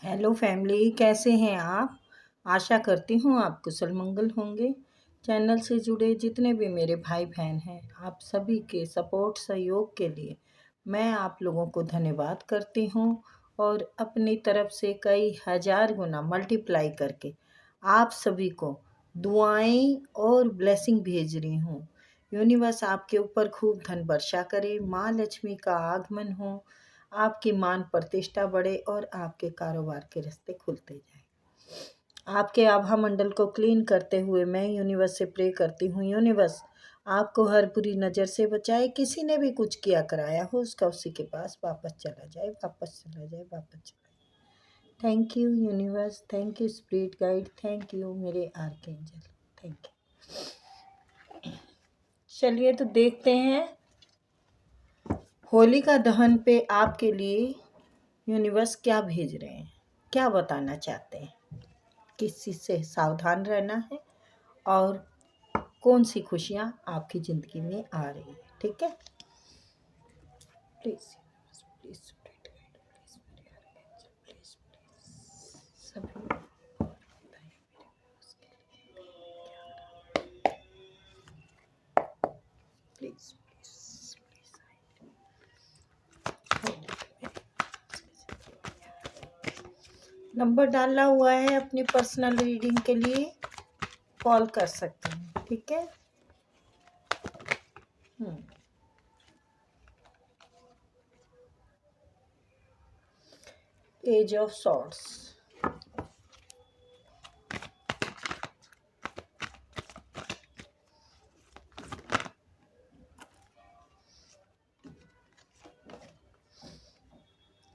Hello family, कैसे हैं आप। आशा करती हूँ आप कुशल मंगल होंगे। चैनल से जुड़े जितने भी मेरे भाई बहन हैं, आप सभी के सपोर्ट सहयोग के लिए मैं आप लोगों को धन्यवाद करती हूँ और अपनी तरफ से कई हजार गुना मल्टीप्लाई करके आप सभी को दुआएं और ब्लेसिंग भेज रही हूँ। यूनिवर्स आपके ऊपर खूब धन वर्षा करे, माँ लक्ष्मी का आगमन हो, आपकी मान प्रतिष्ठा बढ़े और आपके कारोबार के रास्ते खुलते जाएं। आपके आभा मंडल को क्लीन करते हुए मैं यूनिवर्स से प्रे करती हूँ, यूनिवर्स आपको हर बुरी नज़र से बचाए। किसी ने भी कुछ किया कराया हो उसका उसी के पास वापस चला जाए, वापस चला जाए, वापस चला जाए। Thank you universe, thank you spirit guide, thank you मेरे आर्कएंजल, थैंक यू। चलिए तो देखते हैं होलिका दहन पे आपके लिए यूनिवर्स क्या भेज रहे हैं, क्या बताना चाहते हैं, किस चीज़ से सावधान रहना है और कौन सी खुशियाँ आपकी ज़िंदगी में आ रही है। ठीक है, प्लीज़ प्लीज़ प्लीज़ सभी प्लीज़ नंबर डाला हुआ है, अपनी पर्सनल रीडिंग के लिए कॉल कर सकते हैं। ठीक है, ace of swords,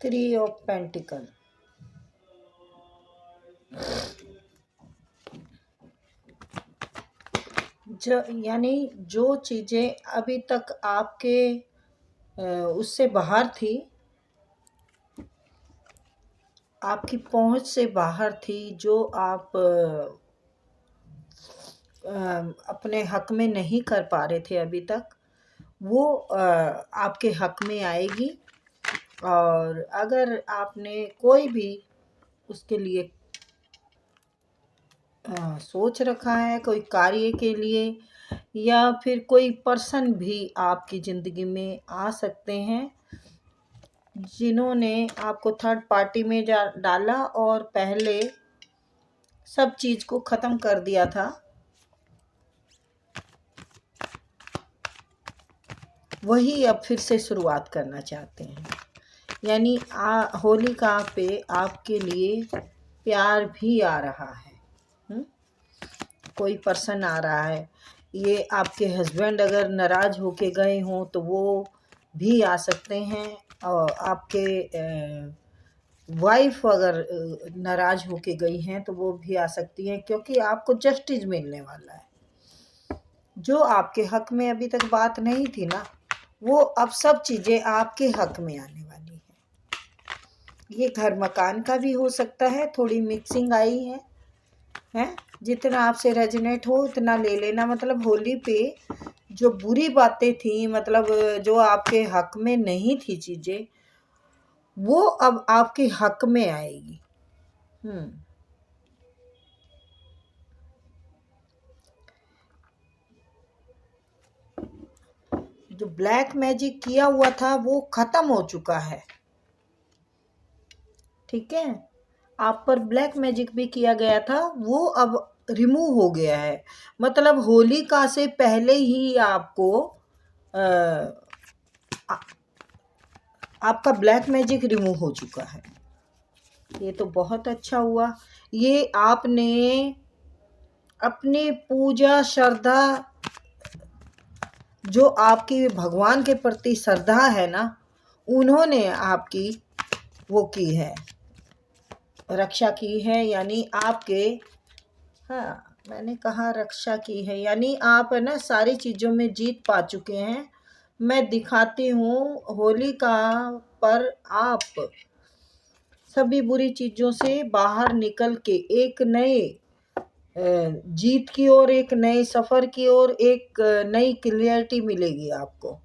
three of pentacles, यानी जो चीज़ें अभी तक आपके उससे बाहर थी, आपकी पहुंच से बाहर थी, जो आप अपने हक में नहीं कर पा रहे थे अभी तक, वो आपके हक में आएगी। और अगर आपने कोई भी उसके लिए सोच रखा है, कोई कार्य के लिए, या फिर कोई पर्सन भी आपकी ज़िंदगी में आ सकते हैं जिन्होंने आपको थर्ड पार्टी में डाला और पहले सब चीज़ को ख़त्म कर दिया था, वही अब फिर से शुरुआत करना चाहते हैं। यानी होलिका पे आपके लिए प्यार भी आ रहा है। कोई पर्सन आ रहा है, ये आपके हस्बैंड अगर नाराज़ होके गए हों तो वो भी आ सकते हैं, और आपके वाइफ अगर नाराज़ होके गई हैं तो वो भी आ सकती हैं, क्योंकि आपको जस्टिस मिलने वाला है। जो आपके हक में अभी तक बात नहीं थी ना, वो अब सब चीज़ें आपके हक में आने वाली है। ये घर मकान का भी हो सकता है, थोड़ी मिक्सिंग आई है, हैं। जितना आपसे रेजोनेट हो उतना ले लेना। मतलब होली पे जो बुरी बातें थी, मतलब जो आपके हक में नहीं थी चीज़ें, वो अब आपके हक में आएगी। जो ब्लैक मैजिक किया हुआ था वो खत्म हो चुका है। ठीक है, आप पर ब्लैक मैजिक भी किया गया था, वो अब रिमूव हो गया है। मतलब होलिका से पहले ही आपको आपका ब्लैक मैजिक रिमूव हो चुका है। ये तो बहुत अच्छा हुआ। ये आपने अपनी पूजा श्रद्धा, जो आपकी भगवान के प्रति श्रद्धा है ना, उन्होंने आपकी वो की है, रक्षा की है। यानी आपके, हाँ मैंने कहा रक्षा की है, यानी आप है ना सारी चीज़ों में जीत पा चुके हैं। मैं दिखाती हूँ होलिका पर आप सभी बुरी चीज़ों से बाहर निकल के एक नए जीत की ओर, एक नए सफ़र की ओर, एक नई क्लियरिटी मिलेगी आपको।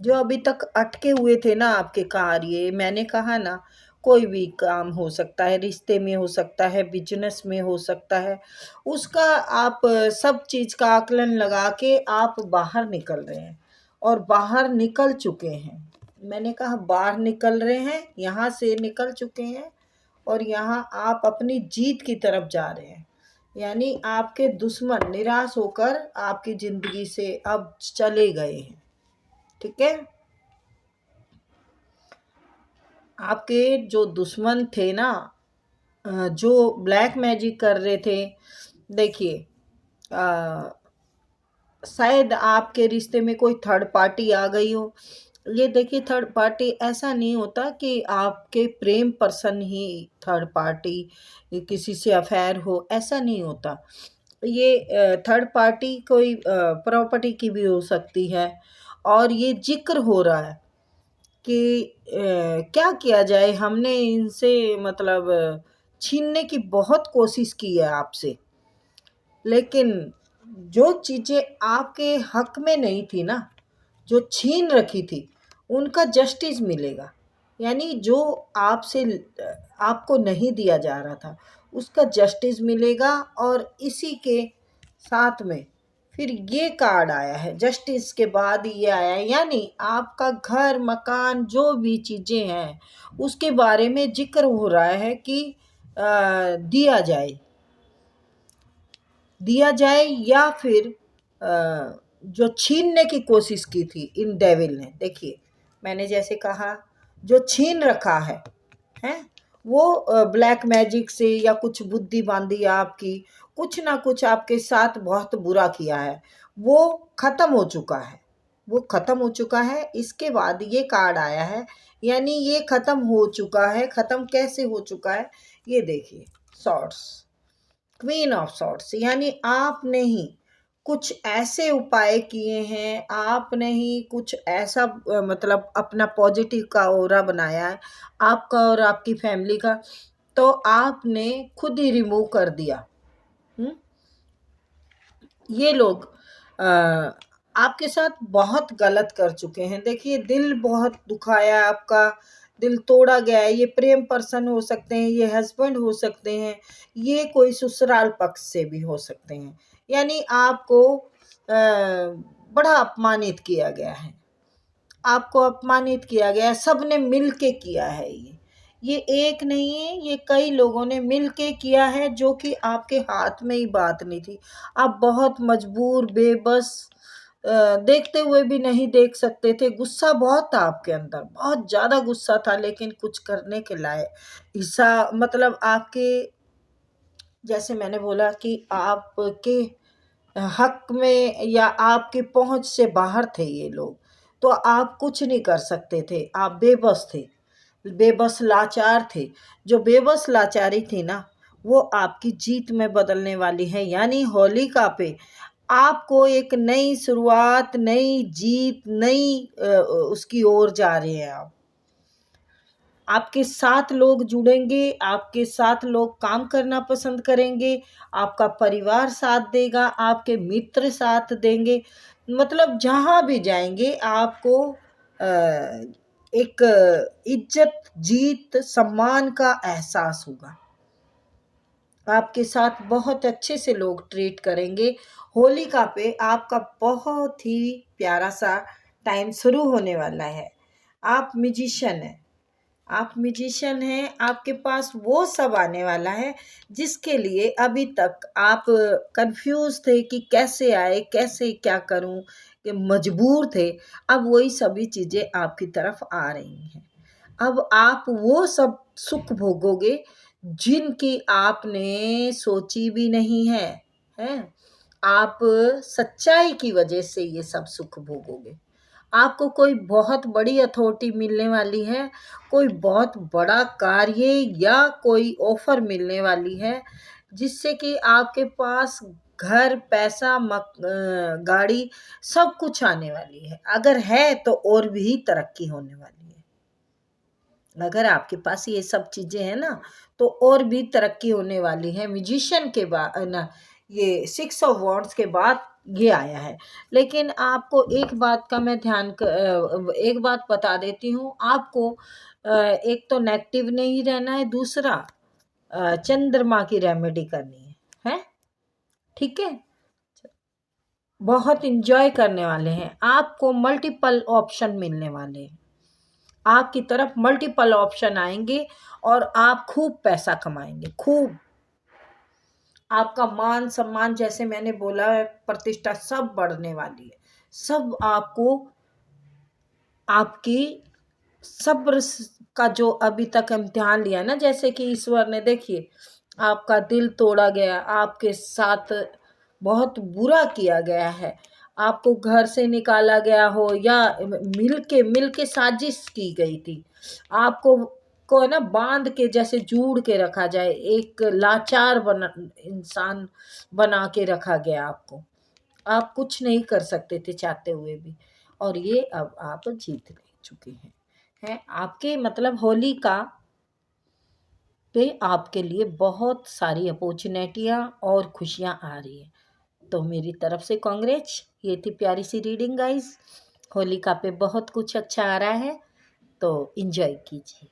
जो अभी तक अटके हुए थे ना आपके कार्य, मैंने कहा ना, कोई भी काम हो सकता है, रिश्ते में हो सकता है, बिजनेस में हो सकता है, उसका आप सब चीज़ का आकलन लगा के आप बाहर निकल रहे हैं और बाहर निकल चुके हैं। मैंने कहा बाहर निकल रहे हैं, यहाँ से निकल चुके हैं और यहाँ आप अपनी जीत की तरफ जा रहे हैं। यानी आपके दुश्मन निराश होकर आपकी ज़िंदगी से अब चले गए हैं। ठीक है, आपके जो दुश्मन थे ना, जो ब्लैक मैजिक कर रहे थे, देखिए शायद आपके रिश्ते में कोई थर्ड पार्टी आ गई हो। ये देखिए, थर्ड पार्टी ऐसा नहीं होता कि आपके प्रेम पर्सन ही थर्ड पार्टी, किसी से अफेयर हो, ऐसा नहीं होता। ये थर्ड पार्टी कोई प्रॉपर्टी की भी हो सकती है। और ये जिक्र हो रहा है कि क्या किया जाए, हमने इनसे मतलब छीनने की बहुत कोशिश की है आपसे, लेकिन जो चीज़ें आपके हक में नहीं थी ना, जो छीन रखी थी, उनका जस्टिस मिलेगा। यानी जो आपसे आपको नहीं दिया जा रहा था, उसका जस्टिस मिलेगा। और इसी के साथ में फिर ये कार्ड आया है, जस्टिस के बाद ये आया है, यानी आपका घर मकान जो भी चीज़ें हैं उसके बारे में जिक्र हो रहा है कि दिया जाए या फिर जो छीनने की कोशिश की थी इन डेविल ने। देखिए, मैंने जैसे कहा, जो छीन रखा है हैं, वो ब्लैक मैजिक से या कुछ बुद्धि बांधी आपकी, कुछ ना कुछ आपके साथ बहुत बुरा किया है, वो ख़त्म हो चुका है। वो ख़त्म हो चुका है। इसके बाद ये कार्ड आया है, यानी ये ख़त्म हो चुका है। ख़त्म कैसे हो चुका है, ये देखिए, सॉर्ड्स, क्वीन ऑफ सॉर्ड्स, यानी आपने ही कुछ ऐसे उपाय किए हैं, आपने ही कुछ ऐसा मतलब अपना पॉजिटिव का ऑरा बनाया है, आपका और आपकी फैमिली का, तो आपने खुद ही रिमूव कर दिया। ये लोग आपके साथ बहुत गलत कर चुके हैं। देखिए, दिल बहुत दुखाया, आपका दिल तोड़ा गया है। ये प्रेम पर्सन हो सकते हैं, ये हस्बैंड हो सकते हैं, ये कोई ससुराल पक्ष से भी हो सकते हैं। यानी आपको बड़ा अपमानित किया गया है, आपको अपमानित किया गया है, सबने मिल के किया है। ये एक नहीं है, ये कई लोगों ने मिल के किया है, जो कि आपके हाथ में ही बात नहीं थी। आप बहुत मजबूर, बेबस, देखते हुए भी नहीं देख सकते थे। गुस्सा बहुत था आपके अंदर, बहुत ज़्यादा गुस्सा था, लेकिन कुछ करने के लायक हिस्सा मतलब आपके, जैसे मैंने बोला कि आपके हक में या आपकी पहुंच से बाहर थे ये लोग, तो आप कुछ नहीं कर सकते थे। आप बेबस थे, बेबस लाचार थे। जो बेबस लाचारी थी ना, वो आपकी जीत में बदलने वाली है। यानी होलिका पे आपको एक नई शुरुआत, नई जीत, नई उसकी ओर जा रहे हैं आप। आपके साथ लोग जुड़ेंगे, आपके साथ लोग काम करना पसंद करेंगे, आपका परिवार साथ देगा, आपके मित्र साथ देंगे। मतलब जहाँ भी जाएंगे आपको एक इज्जत, जीत, सम्मान का एहसास होगा। आपके साथ बहुत अच्छे से लोग ट्रीट करेंगे। होलिका पे आपका बहुत ही प्यारा सा टाइम शुरू होने वाला है। आप म्यूजिशियन हैं, आप म्यूजिशियन हैं, आपके पास वो सब आने वाला है जिसके लिए अभी तक आप कंफ्यूज थे कि कैसे आए, कैसे क्या करूं, कि मजबूर थे। अब वही सभी चीज़ें आपकी तरफ आ रही हैं। अब आप वो सब सुख भोगोगे जिनकी आपने सोची भी नहीं है, हैं? आप सच्चाई की वजह से ये सब सुख भोगोगे। आपको कोई बहुत बड़ी अथॉरिटी मिलने वाली है, कोई बहुत बड़ा कार्य या कोई ऑफर मिलने वाली है, जिससे कि आपके पास घर, पैसा, गाड़ी, सब कुछ आने वाली है। अगर है तो और भी तरक्की होने वाली है। अगर आपके पास ये सब चीज़ें हैं ना, तो और भी तरक्की होने वाली है। म्यूजिशियन के बाद ना, ये 6 ऑफ वॉन्ड्स के बाद ये आया है। लेकिन आपको एक बात का मैं एक बात बता देती हूँ आपको, एक तो नेगेटिव नहीं रहना है, दूसरा चंद्रमा की रेमेडी करनी है, ठीक है। बहुत इंजॉय करने वाले हैं, आपको मल्टीपल ऑप्शन मिलने वाले हैं, आपकी तरफ मल्टीपल ऑप्शन आएंगे और आप खूब पैसा कमाएंगे, खूब। आपका मान सम्मान, जैसे मैंने बोला है, प्रतिष्ठा सब बढ़ने वाली है, सब आपको आपकी सब्र का जो अभी तक इम्तिहान लिया ना, जैसे कि ईश्वर ने, देखिए, आपका दिल तोड़ा गया, आपके साथ बहुत बुरा किया गया है, आपको घर से निकाला गया हो या मिल के साजिश की गई थी, आपको को ना बांध के जैसे जूड़ के रखा जाए, एक लाचार बना इंसान बना के रखा गया आपको, आप कुछ नहीं कर सकते थे चाहते हुए भी, और ये अब आप जीत चुके हैं आपके मतलब होली का पे आपके लिए बहुत सारी अपॉर्चुनिटियाँ और खुशियाँ आ रही है। तो मेरी तरफ से कांग्रेच, ये थी प्यारी सी रीडिंग गाइस। होलिका पे बहुत कुछ अच्छा आ रहा है, तो एंजॉय कीजिए।